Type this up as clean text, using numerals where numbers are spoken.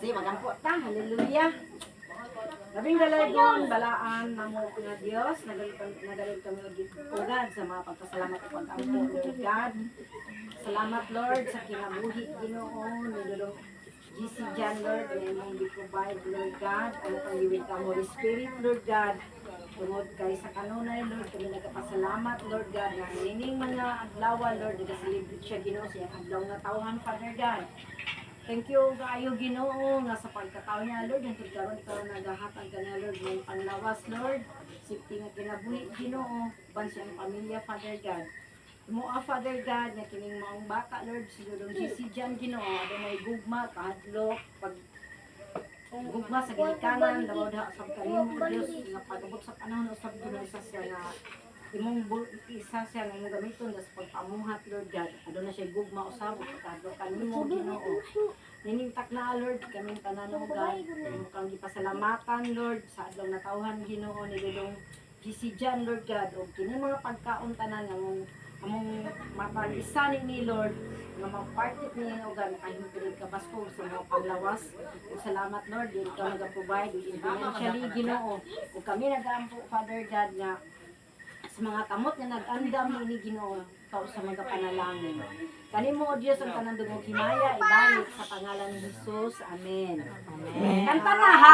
Sige, magampo ta. Hallelujah. Labing dalaygon, balaan na mo nga Diyos. Nagalit kami ugad sa mga pagpasalamat at pag-ampo, Lord God. Salamat, Lord, sa kinabuhi, Ginoo. Nagulong GC Jan, Lord, na imong provide, Lord God. Ano pang giwin ka, Holy Spirit, Lord God. Tungod kay sa kanunay, Lord, kami nagpasalamat, Lord God, na hining mga adlaw, Lord, nag-celebrate siya, Ginoo, siya adlaw na tawhan, Father God. Thank you, kayo, Ginoo, nga sa pagkatao niya, Lord, yung pagkaroon ikaw naghahatag ka na, Lord, ng panglawas, Lord. Safety nga kinabuhi, Ginoo, ban siyang pamilya, Father God. Mua, Father God, na kining maong bata, Lord, sinulong si Jan, Ginoo, ano may gugma, kahadlok, gugma sa ginikanan, daw da sa kanimo Dios nga pagabot sa panahon usab Ginoo sa siya nga imong isa siya nga imong gamiton sa pagpamuhat, Lord God. Aduna siya gugma usab pagkadto kanimo, Ginoo. Niningtak na, Lord, kaming tanan, God. Imo kang gipasalamatan, Lord, sa adlaw na tawhan, Ginoo, nilulong GC Jan, Lord God, o kini mga pagkaon tanan nga among mapag-isa ni Lord, nga mag-partit niya o gan kahimpilig ka basko sa mga panglawas. O salamat, Lord, din ka nag-provide financially, Ginoo. O kami nag-aampo, Father God, nga sa mga kamot nga nag-andam ni Ginoo ikaw sa mga panalangin. Kanimo, O Diyos, ang tanang dugong himaya, ibalik sa pangalan ni Jesus. Amen. Amen. Kanta na, ha!